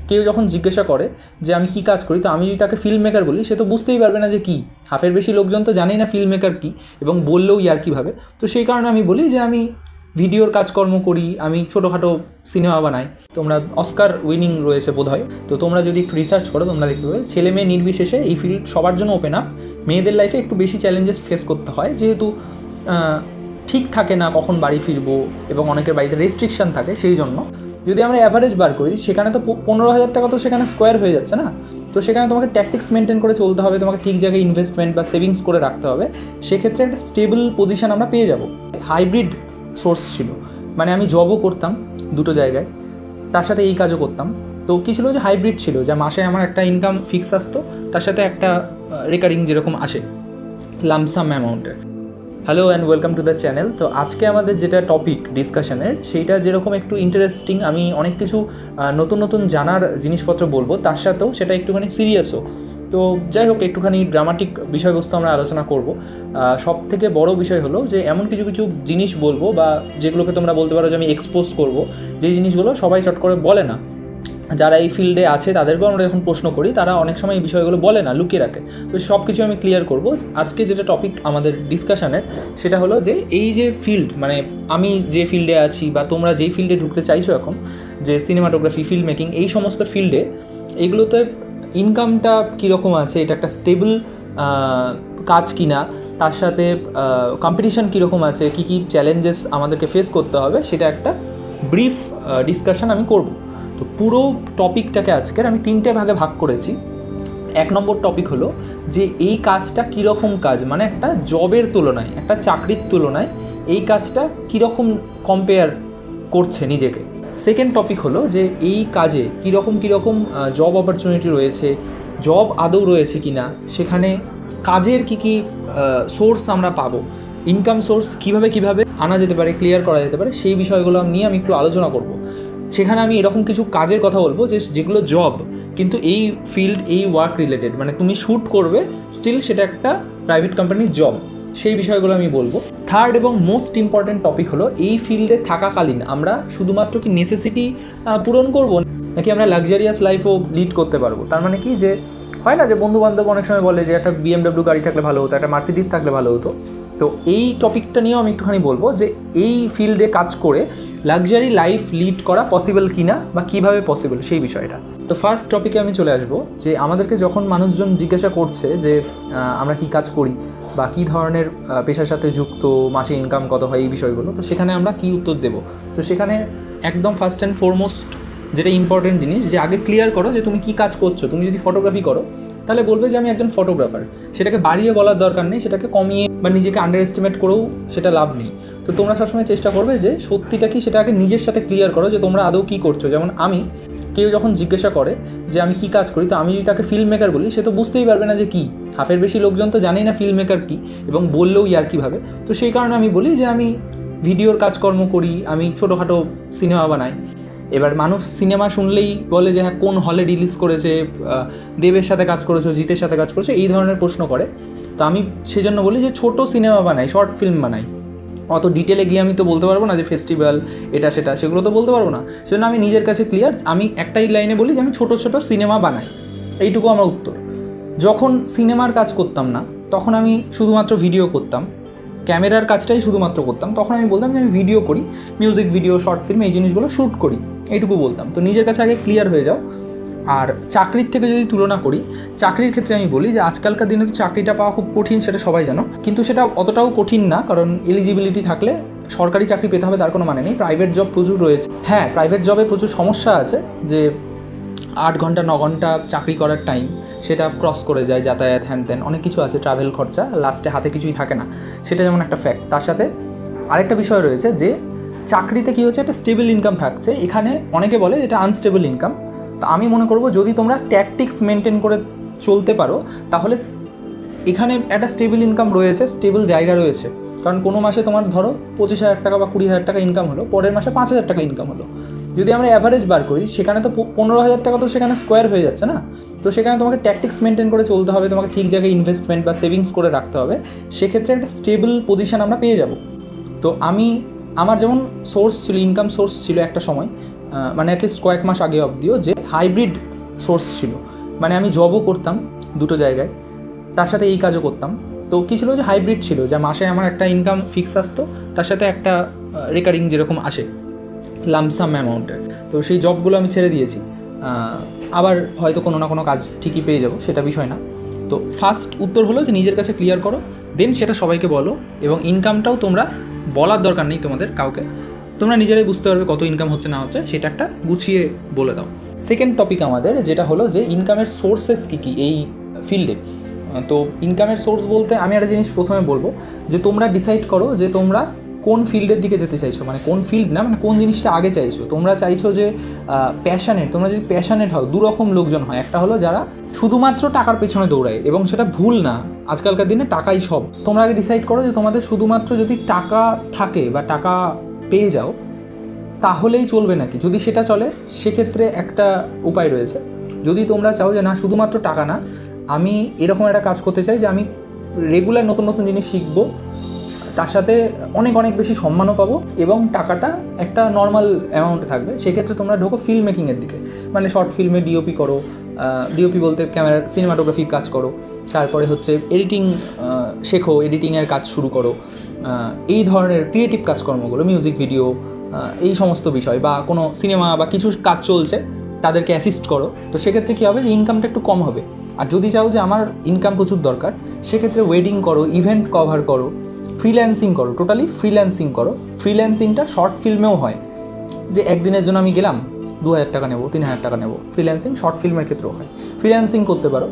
কেউ যখন জিজ্ঞাসা করে যে আমি কী কাজ করি, তো আমি যদি তাকে ফিল্ম মেকার বলি, সে তো বুঝতেই পারবে না যে কী। হাফের বেশি লোকজন তো জানেই না ফিল্ম মেকার কী, এবং বললেও কীভাবে। তো সেই কারণে আমি বলি যে আমি ভিডিওর কাজকর্ম করি, আমি ছোটোখাটো সিনেমা বানাই। তোমরা অস্কার উইনিং রয়েছে বোধহয়, তো তোমরা যদি একটু রিসার্চ করো তোমরা দেখতে পাবে ছেলে মেয়ে নির্বিশেষে এই ফিল্ড সবার জন্য ওপেন আপ। মেয়েদের লাইফে একটু বেশি চ্যালেঞ্জেস ফেস করতে হয়, যেহেতু ঠিক থাকে না কখন বাড়ি ফিরবো, এবং অনেকের বাড়িতে রেস্ট্রিকশান থাকে। সেই জন্য যদি আমরা অ্যাভারেজ বার করি, সেখানে তো 15,000 টাকা তো সেখানে স্কোয়ার হয়ে যাচ্ছে না। তো সেখানে তোমাকে ট্যাকটিক্স মেনটেন করে চলতে হবে, তোমাকে ঠিক জায়গায় ইনভেস্টমেন্ট বা সেভিংস করে রাখতে হবে। সেক্ষেত্রে একটা স্টেবল পজিশন আমরা পেয়ে যাব। হাইব্রিড সোর্স ছিল, মানে আমি জবও করতাম দুটো জায়গায়, তার সাথে এই কাজও করতাম। তো কী ছিল যে হাইব্রিড ছিল, যা মাসে আমার একটা ইনকাম ফিক্স আসতো, তার সাথে একটা রেকারিং যেরকম আসে লামসাম অ্যামাউন্টের। Hello and welcome to the channel. তো আজকে আমাদের যেটা টপিক ডিসকাশনের, সেইটা যেরকম একটু ইন্টারেস্টিং, আমি অনেক কিছু নতুন নতুন জানার জিনিসপত্র বলবো, তার সাথেও সেটা একটুখানি সিরিয়াসও। তো যাই হোক, একটুখানি ড্রামাটিক বিষয়বস্তু আমরা আলোচনা করব। সব থেকে বড় বিষয় হলো যে এমন কিছু কিছু জিনিস বলবো, বা যেগুলোকে তোমরা বলতে পারো যে আমি এক্সপোজ করব, যেই জিনিসগুলো সবাই চট করে বলে না। যারা এই ফিল্ডে আছে তাদেরকেও আমরা যখন প্রশ্ন করি, তারা অনেক সময় এই বিষয়গুলো বলে না, লুকিয়ে রাখে। তো সব কিছু আমি ক্লিয়ার করব। আজকে যেটা টপিক আমাদের ডিসকাশনের, সেটা হলো যে এই যে ফিল্ড, মানে আমি যে ফিল্ডে আছি বা তোমরা যেই ফিল্ডে ঢুকতে চাইছো এখন, যে সিনেমাটোগ্রাফি, ফিল্ম মেকিং, এই সমস্ত ফিল্ডে, এইগুলোতে ইনকামটা কীরকম আছে, এটা একটা স্টেবল কাজ কিনা, তার সাথে কম্পিটিশান কীরকম আছে, কী কী চ্যালেঞ্জেস আমাদেরকে ফেস করতে হবে, সেটা একটা ব্রিফ ডিসকাশন আমি করব। তো পুরো টপিকটাকে আজকের আমি 3টে ভাগে ভাগ করেছি। 1 নম্বর টপিক হলো যে এই কাজটা কীরকম কাজ, মানে একটা জবের তুলনায়, একটা চাকরির তুলনায় এই কাজটা কীরকম কম্পেয়ার করছে নিজেকে। সেকেন্ড টপিক হলো যে এই কাজে কীরকম জব অপরচুনিটি রয়েছে, জব আদৌ রয়েছে কি না, সেখানে কাজের কী কী সোর্স আমরা পাবো, ইনকাম সোর্স কীভাবে আনা যেতে পারে, ক্লিয়ার করা যেতে পারে, সেই বিষয়গুলো নিয়ে আমি একটু আলোচনা করব। সেখানে আমি এরকম কিছু কাজের কথা বলবো যেগুলো জব, কিন্তু এই ফিল্ড, এই ওয়ার্ক রিলেটেড, মানে তুমি শ্যুট করবে, স্টিল সেটা একটা প্রাইভেট কোম্পানির জব, সেই বিষয়গুলো আমি বলবো। থার্ড এবং মোস্ট ইম্পর্ট্যান্ট টপিক হলো এই ফিল্ডে থাকাকালীন আমরা শুধুমাত্র কি নেসেসিটি পূরণ করব, নাকি আমরা লাক্সারিয়াস লাইফও লিড করতে পারবো। তার মানে কি, যে হয় না যে বন্ধুবান্ধব অনেক সময় বলে যে একটা BMW গাড়ি থাকলে ভালো হতো, একটা মার্সিডিজ থাকলে ভালো হতো। তো এই টপিকটা নিয়েও আমি একটুখানি বলবো যে এই ফিল্ডে কাজ করে লাক্সারি লাইফ লিড করা পসিবল কিনা, বা কীভাবে পসিবল, সেই বিষয়টা। তো ফার্স্ট টপিকে আমি চলে আসবো, যে আমাদেরকে যখন মানুষজন জিজ্ঞাসা করছে যে আমরা কি কাজ করি বা কী ধরনের পেশার সাথে যুক্ত, মাসে ইনকাম কত হয়, এই বিষয়গুলো, তো সেখানে আমরা কী উত্তর দেবো। তো সেখানে একদম ফার্স্ট অ্যান্ড ফরমোস্ট যেটা ইম্পর্টেন্ট জিনিস, যে আগে ক্লিয়ার করো যে তুমি কী কাজ করছো। তুমি যদি ফটোগ্রাফি করো, তাহলে বলবে যে আমি একজন ফটোগ্রাফার। সেটাকে বাড়িয়ে বলার দরকার নেই, সেটাকে কমিয়ে বা নিজেকে আন্ডার এস্টিমেট করেও সেটা লাভ নেই। তো তোমরা সবসময় চেষ্টা করবে যে সত্যিটা কি, সেটা আগে নিজের সাথে ক্লিয়ার করো যে তোমরা আদৌ কী করছো। যেমন কেউ যখন জিজ্ঞাসা করে যে আমি কী কাজ করি, তো আমি যদি তাকে ফিল্ম মেকার বলি, সে তো বুঝতেই পারবে না যে কী। হাফের বেশি লোকজন তো জানেই না ফিল্ম মেকার কী, এবং বললেও কীভাবে। তো সেই কারণে আমি বলি যে আমি ভিডিওর কাজকর্ম করি, আমি ছোটোখাটো সিনেমা বানাই। এবার মানুষ সিনেমা শুনলেই বলে যে হ্যাঁ, কোন হলে রিলিজ করেছে, দেবের সাথে কাজ করেছো, জিতের সাথে কাজ করেছো, এই ধরনের প্রশ্ন করে। তো আমি সেজন্য বলি যে ছোটো সিনেমা বানাই, শর্ট ফিল্ম বানাই। অত ডিটেলে গিয়ে আমি তো বলতে পারবো না যে ফেস্টিভ্যাল এটা সেটা, সেগুলো তো বলতে পারবো না। সেজন্য আমি নিজের কাছে ক্লিয়ার, আমি একটাই লাইনে বলি যে আমি ছোটো সিনেমা বানাই, এইটুকু আমার উত্তর। যখন সিনেমার কাজ করতাম না, তখন আমি শুধুমাত্র ভিডিও করতাম, ক্যামেরার কাজটাই শুধুমাত্র করতাম, তখন আমি বলতাম যে আমি ভিডিও করি, মিউজিক ভিডিও, শর্ট ফিল্ম, এই জিনিসগুলো শ্যুট করি, এইটুকু বলতাম। তো নিজের কাছে আগে ক্লিয়ার হয়ে যাও। আর চাকরির থেকে যদি তুলনা করি, চাকরির ক্ষেত্রে আমি বলি যে আজকালকার দিনে তো চাকরিটা পাওয়া খুব কঠিন, সেটা সবাই জানো, কিন্তু সেটা অতটাও কঠিন না, কারণ এলিজিবিলিটি থাকলে সরকারি চাকরি পেতে হবে তার কোনো মানে নেই। প্রাইভেট জব প্রচুর রয়েছে। হ্যাঁ, প্রাইভেট জবে প্রচুর সমস্যা আছে, যে 8 ঘন্টা 9 ঘন্টা চাকরি করার টাইম, সেটা ক্রস করে যায়, যাতায়াত হ্যান ত্যান অনেক কিছু আছে, ট্রাভেল খরচা, লাস্টে হাতে কিছুই থাকে না, সেটা যেমন একটা ফ্যাক্ট। তার সাথে আরেকটা বিষয় রয়েছে যে চাকরিতে কী হচ্ছে, একটা স্টেবল ইনকাম থাকছে, এখানে অনেকে বলে এটা আনস্টেবল ইনকাম। তো আমি মনে করবো যদি তোমরা ট্যাকটিক্স মেনটেন করে চলতে পারো, তাহলে এখানে একটা স্টেবল ইনকাম রয়েছে, স্টেবল জায়গা রয়েছে। কারণ কোনো মাসে তোমার ধরো 25,000 টাকা বা 20,000 টাকা ইনকাম হলো, পরের মাসে 5,000 টাকা ইনকাম হলো। যদি আমরা অ্যাভারেজ বার করি, সেখানে তো 15,000 টাকা তো সেখানে স্কোয়ার হয়ে যাচ্ছে না। তো সেখানে তোমাকে ট্যাকটিক্স মেনটেন করে চলতে হবে, তোমাকে ঠিক জায়গায় ইনভেস্টমেন্ট বা সেভিংস করে রাখতে হবে। সেক্ষেত্রে একটা স্টেবল পজিশান আমরা পেয়ে যাব। তো আমার যেমন সোর্স ছিল, ইনকাম সোর্স ছিল একটা সময়, মানে অ্যাটলিস্ট কয়েক মাস আগে অবধিও, যে হাইব্রিড সোর্স ছিল। মানে আমি জবও করতাম দুটো জায়গায়, তার সাথে এই কাজও করতাম। তো কী ছিল, যে হাইব্রিড ছিল, যা মাসে আমার একটা ইনকাম ফিক্স আসতো, তার সাথে একটা রেকারিং যেরকম আসে লামসাম অ্যামাউন্টের। তো সেই জবগুলো আমি ছেড়ে দিয়েছি, আবার হয়তো কোনো না কোনো কাজ ঠিকই পেয়ে যাবো, সেটা বিষয় না। তো ফার্স্ট উত্তর হলো যে নিজের কাছে ক্লিয়ার করো, দেন সেটা সবাইকে বলো। এবং ইনকামটাও তোমরা বলার দরকার নেই তোমাদের কাউকে, তোমরা নিজেরাই বুঝতে পারবে কত ইনকাম হচ্ছে না হচ্ছে, সেটা একটা গুছিয়ে বলে দাও। সেকেন্ড টপিক আমাদের যেটা হলো যে ইনকামের সোর্সেস কী কী এই ফিল্ডে। তো ইনকামের সোর্স বলতে আমি একটা জিনিস প্রথমে বলবো, যে তোমরা ডিসাইড করো যে তোমরা কোন ফিল্ডের দিকে যেতে চাইছো। মানে কোন ফিল্ড না, মানে কোন জিনিসটা আগে চাইছো। তোমরা চাইছো যে প্যাশনেট, তোমরা যদি প্যাশনেট হও, দুরকম লোকজন হয়। একটা হলো যারা শুধুমাত্র টাকার পেছনে দৌড়ায়, এবং সেটা ভুল না, আজকালকার দিনে টাকাই সব। তোমরা আগে ডিসাইড করো যে তোমাদের শুধুমাত্র যদি টাকা থাকে বা টাকা পেয়ে যাও তাহলেই চলবে নাকি। যদি সেটা চলে, সেক্ষেত্রে একটা উপায় রয়েছে। যদি তোমরা চাও যে না, শুধুমাত্র টাকা না, আমি এরকম একটা কাজ করতে চাই যে আমি রেগুলার নতুন নতুন জিনিস শিখবো, তার সাথে অনেক অনেক বেশি সম্মানও পাবো, এবং টাকাটা একটা নর্মাল অ্যামাউন্টে থাকবে, সেক্ষেত্রে তোমরা ঢোকো ফিল্ম মেকিংয়ের দিকে। মানে শর্ট ফিল্মে ডিওপি করো, ডিওপি বলতে ক্যামেরা সিনেমাটোগ্রাফির কাজ করো, তারপরে হচ্ছে এডিটিং শেখো, এডিটিংয়ের কাজ শুরু করো, এই ধরনের ক্রিয়েটিভ কাজকর্মগুলো, মিউজিক ভিডিও, এই সমস্ত বিষয়, বা কোনো সিনেমা বা কিছু কাজ চলছে তাদেরকে অ্যাসিস্ট করো। তো সেক্ষেত্রে কী হবে, যে ইনকামটা একটু কম হবে। আর যদি চাও যে আমার ইনকাম প্রচুর দরকার, সেক্ষেত্রে ওয়েডিং করো, ইভেন্ট কভার করো, ফ্রিল্যান্সিং করো, টোটালি ফ্রিল্যান্সিং করো। ফ্রিল্যান্সিংটা শর্ট ফিল্মেও হয়, যে একদিনের জন্য আমি গেলাম, 2000 টাকা নেবো, 3000 টাকা নেবো। ফ্রিল্যান্সিং শর্ট ফিল্মের ক্ষেত্রেও হয়, ফ্রিল্যান্সিং করতে পারো।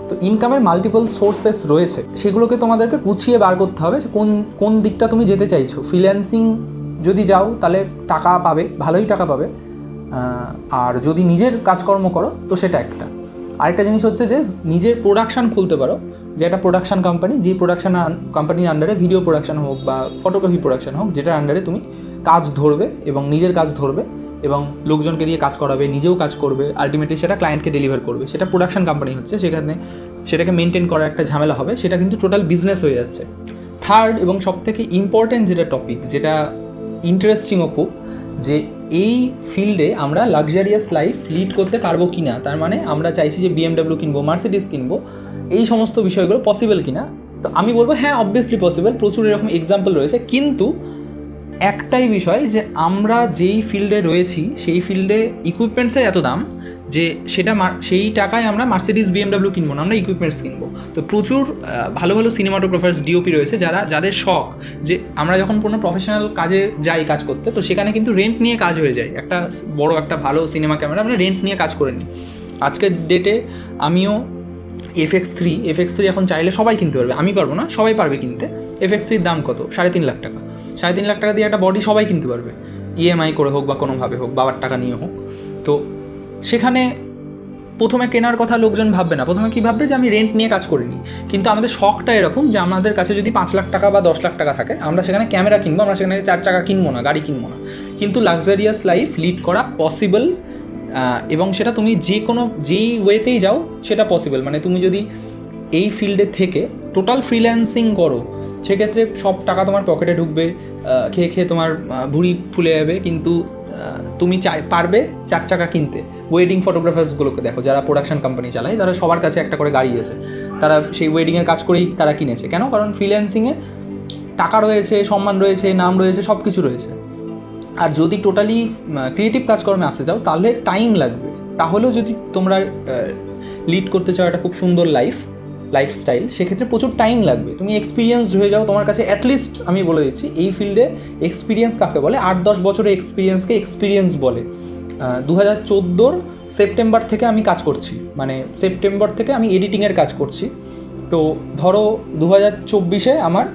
তো ইনকামের মাল্টিপল সোর্সেস রয়েছে, সেগুলোকে তোমাদেরকে গুছিয়ে বার করতে হবে যে কোন কোন দিকটা তুমি যেতে চাইছো। ফ্রিল্যান্সিং যদি যাও তাহলে টাকা পাবে, ভালোই টাকা পাবে। আর যদি নিজের কাজকর্ম করো তো সেটা একটা। আরেকটা জিনিস হচ্ছে যে নিজের প্রোডাকশান খুলতে পারো, যে একটা প্রোডাকশান কোম্পানি, যে প্রোডাকশান কোম্পানির আন্ডারে ভিডিও প্রোডাকশান হোক বা ফটোগ্রাফি প্রোডাকশান হোক, যেটার আন্ডারে তুমি কাজ ধরবে এবং নিজের কাজ ধরবে এবং লোকজনকে দিয়ে কাজ করাবে, নিজেও কাজ করবে, আলটিমেটলি সেটা ক্লায়েন্টকে ডেলিভার করবে। সেটা প্রোডাকশান কোম্পানি হচ্ছে, সেখানে সেটাকে মেনটেন করার একটা ঝামেলা হবে, সেটা কিন্তু টোটাল বিজনেস হয়ে যাচ্ছে। থার্ড এবং সবথেকে ইম্পর্ট্যান্ট যেটা টপিক, যেটা ইন্টারেস্টিংও খুব, যে এই ফিল্ডে আমরা লাক্সারিয়াস লাইফ লিড করতে পারবো কি না। তার মানে আমরা চাইছি যে BMW কিনবো, মার্সিডিস কিনবো, এই সমস্ত বিষয়গুলো পসিবল কি না। তো আমি বলবো হ্যাঁ, অবভিয়াসলি পসিবল, প্রচুর এরকম এক্সাম্পল রয়েছে। কিন্তু একটাই বিষয়, যে আমরা যেই ফিল্ডে রয়েছি সেই ফিল্ডে ইকুইপমেন্টসের এত দাম যে সেটা সেই টাকায় আমরা মার্সিডিস BMW কিনবো না, আমরা ইকুইপমেন্টস কিনবো। তো প্রচুর ভালো ভালো সিনেমাটোগ্রাফার্স, DOP রয়েছে, যাদের শখ যে আমরা যখন কোনো প্রফেশনাল কাজে যাই কাজ করতে, তো সেখানে কিন্তু রেন্ট নিয়ে কাজ হয়ে যায়। একটা বড় একটা ভালো সিনেমা ক্যামেরা আমরা রেন্ট নিয়ে কাজ করে নিই। আজকের ডেটে আমিও FX3 এখন চাইলে সবাই কিনতে পারবে, আমি পারবো না, সবাই পারবে কিনতে। FX3 দাম কত? 3.5 লাখ টাকা। 3.5 লাখ টাকা দিয়ে একটা বডি সবাই কিনতে পারবে, EMI করে হোক বা কোনোভাবে হোক, বাবার টাকা নিয়ে হোক। তো সেখানে প্রথমে কেনার কথা লোকজন ভাববে না, প্রথমে কী ভাববে, যে আমি রেন্ট নিয়ে কাজ করিনি। কিন্তু আমাদের শখটা এরকম যে আমাদের কাছে যদি 5 লাখ টাকা বা 10 লাখ টাকা থাকে, আমরা সেখানে ক্যামেরা কিনবো, আমরা সেখানে 4 চাকা কিনবো না, গাড়ি কিনবো না। কিন্তু লাক্সারিয়াস লাইফ লিড করা পসিবল, এবং সেটা তুমি যেই ওয়েতেই যাও সেটা পসিবল। মানে তুমি যদি এই ফিল্ডে থেকে টোটাল ফ্রিল্যান্সিং করো, সেক্ষেত্রে সব টাকা তোমার পকেটে ঢুকবে, খেয়ে খেয়ে তোমার ভুঁড়ি ফুলে যাবে, কিন্তু তুমি পারবে 4 চাকা কিনতে। ওয়েডিং ফটোগ্রাফার্সগুলোকে দেখো, যারা প্রোডাকশন কোম্পানি চালায়, তারা সবার কাছে একটা করে গাড়ি আছে, তারা সেই ওয়েডিংয়ের কাজ করেই তারা কিনেছে। কেন? কারণ ফ্রিল্যান্সিংয়ে টাকা রয়েছে, সম্মান রয়েছে, নাম রয়েছে, সব কিছু রয়েছে। আর যদি টোটালি ক্রিয়েটিভ কাজকর্মে আসতে চাও তাহলে টাইম লাগবে। তাহলেও যদি তোমরা লিড করতে চাও একটা খুব সুন্দর লাইফস্টাইল, সেক্ষেত্রে প্রচুর টাইম লাগবে। তুমি এক্সপিরিয়েন্স হয়ে যাও, তোমার কাছে অ্যাটলিস্ট আমি বলে দিচ্ছি এই ফিল্ডে এক্সপিরিয়েন্স কাকে বলে, 8-10 বছরের এক্সপিরিয়েন্সকে এক্সপিরিয়েন্স বলে। 2014 সেপ্টেম্বর থেকে আমি কাজ করছি, মানে সেপ্টেম্বর থেকে আমি এডিটিংয়ের কাজ করছি। তো ধরো 2024-এ আমার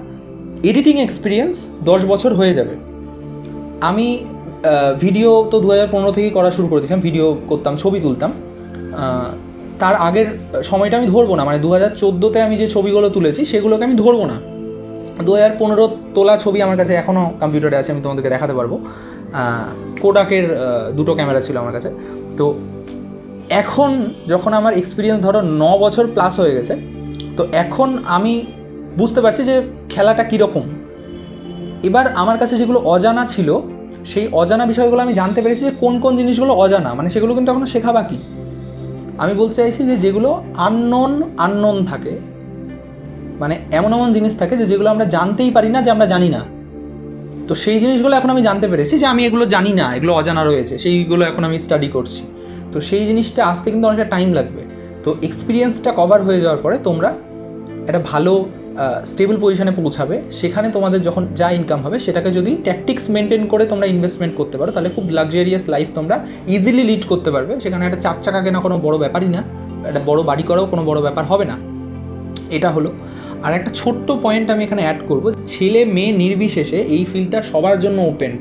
এডিটিং এক্সপিরিয়েন্স 10 বছর হয়ে যাবে। আমি ভিডিও তো 2015 থেকেই করা শুরু করে দিয়েছিলাম, ভিডিও করতাম, ছবি তুলতাম। তার আগের সময়টা আমি ধরবো না, মানে 2014-তে আমি যে ছবিগুলো তুলেছি সেগুলোকে আমি ধরবো না। 2015 তোলা ছবি আমার কাছে এখনও কম্পিউটারে আছে, আমি তোমাদেরকে দেখাতে পারবো। কোডাকের 2টো ক্যামেরা ছিল আমার কাছে। তো এখন যখন আমার এক্সপিরিয়েন্স ধরো 9 বছর প্লাস হয়ে গেছে, তো এখন আমি বুঝতে পারছি যে খেলাটা কীরকম। এবার আমার কাছে যেগুলো অজানা ছিল সেই অজানা বিষয়গুলো আমি জানতে পেরেছি যে কোন কোন জিনিসগুলো অজানা, মানে সেগুলো কিন্তু এখনও শেখা বাকি। আমি বলতে চাইছি যে যেগুলো আননোন থাকে, মানে এমন এমন জিনিস থাকে যে যেগুলো আমরা জানতেই পারি না যে আমরা জানি না, তো সেই জিনিসগুলো এখন আমি জানতে পেরেছি যে আমি এগুলো জানি না, এগুলো অজানা রয়েছে, সেইগুলো এখন আমি স্টাডি করছি। তো সেই জিনিসটা আসতে কিন্তু অনেকটা টাইম লাগবে। তো এক্সপিরিয়েন্সটা কভার হয়ে যাওয়ার পরে তোমরা একটা ভালো স্টেবল পজিশনে পৌঁছাবে। সেখানে তোমাদের যখন যা ইনকাম হবে সেটাকে যদি ট্যাকটিক্স মেনটেন করে তোমরা ইনভেস্টমেন্ট করতে পারো, তাহলে খুব লাক্সারিয়াস লাইফ তোমরা ইজিলি লিড করতে পারবে। সেখানে একটা 4 চাকা কেনা কোনো বড় ব্যাপারই না, একটা বড় বাড়ি করাও কোনো বড় ব্যাপার হবে না। এটা হলো। আর একটা ছোট্ট পয়েন্ট আমি এখানে অ্যাড করব, ছেলে মেয়ে নির্বিশেষে এই ফিল্ডটা সবার জন্য ওপেন।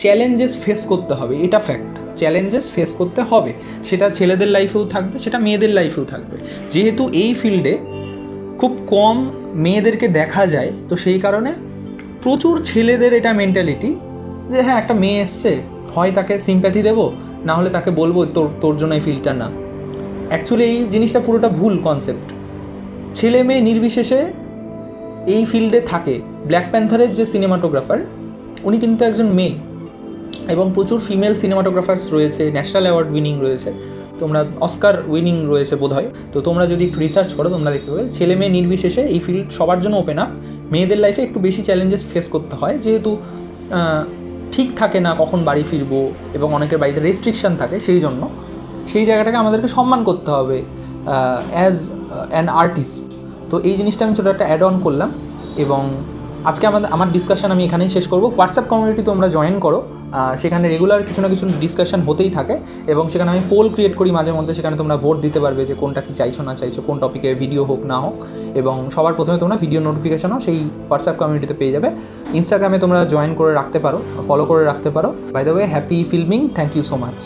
চ্যালেঞ্জেস ফেস করতে হবে, এটা ফ্যাক্ট। চ্যালেঞ্জেস ফেস করতে হবে, সেটা ছেলেদের লাইফেও থাকবে, সেটা মেয়েদের লাইফেও থাকবে। যেহেতু এই ফিল্ডে খুব কম মেয়েদেরকে দেখা যায়, তো সেই কারণে প্রচুর ছেলেদের এটা মেন্টালিটি যে হ্যাঁ একটা মেয়ে এসছে, হয় তাকে সিম্প্যাথি দেবো, না হলে তাকে বলবো তোর জন্য এই ফিল্ডটা না। অ্যাকচুয়ালি এই জিনিসটা পুরোটা ভুল কনসেপ্ট। ছেলে মেয়ে নির্বিশেষে এই ফিল্ডে থাকে। ব্ল্যাক প্যান্থারের যে সিনেমাটোগ্রাফার, উনি কিন্তু একজন মেয়ে, এবং প্রচুর ফিমেল সিনেমাটোগ্রাফার্স রয়েছে, ন্যাশনাল অ্যাওয়ার্ড উইনিং রয়েছে, তোমরা অস্কার উইনিং রয়েছে বোধহয়। তো তোমরা যদি একটু রিসার্চ করো তোমরা দেখতে পাবে ছেলে মেয়ে নির্বিশেষে এই ফিল্ড সবার জন্য ওপেন আপ। মেয়েদের লাইফে একটু বেশি চ্যালেঞ্জেস ফেস করতে হয়, যেহেতু ঠিক থাকে না কখন বাড়ি ফিরবো, এবং অনেকের বাড়িতে রেস্ট্রিকশান থাকে, সেই জন্য সেই জায়গাটাকে আমাদেরকে সম্মান করতে হবে অ্যাজ অ্যান আর্টিস্ট। তো এই জিনিসটা আমি ছোটো একটা অ্যাড অন করলাম। এবং আজকে আমার ডিসকাশন আমি এখানেই শেষ করব। হোয়াটসঅ্যাপ কমিউনিটি তোমরা জয়েন করো, সেখানে রেগুলার কিছু না কিছু ডিসকাশন হতেই থাকে, এবং সেখানে আমি পোল ক্রিয়েট করি মাঝে মধ্যে, সেখানে তোমরা ভোট দিতে পারবে যে কোনটা কি চাইছো না চাইছো, কোন টপিকে ভিডিও হোক না হোক। এবং সবার প্রথমে তোমরা ভিডিও নোটিফিকেশনও সেই হোয়াটসঅ্যাপ কমিউনিটিতে পেয়ে যাবে। ইনস্টাগ্রামে তোমরা জয়েন করে রাখতে পারো, ফলো করে রাখতে পারো। By the way, happy filming, thank you so much.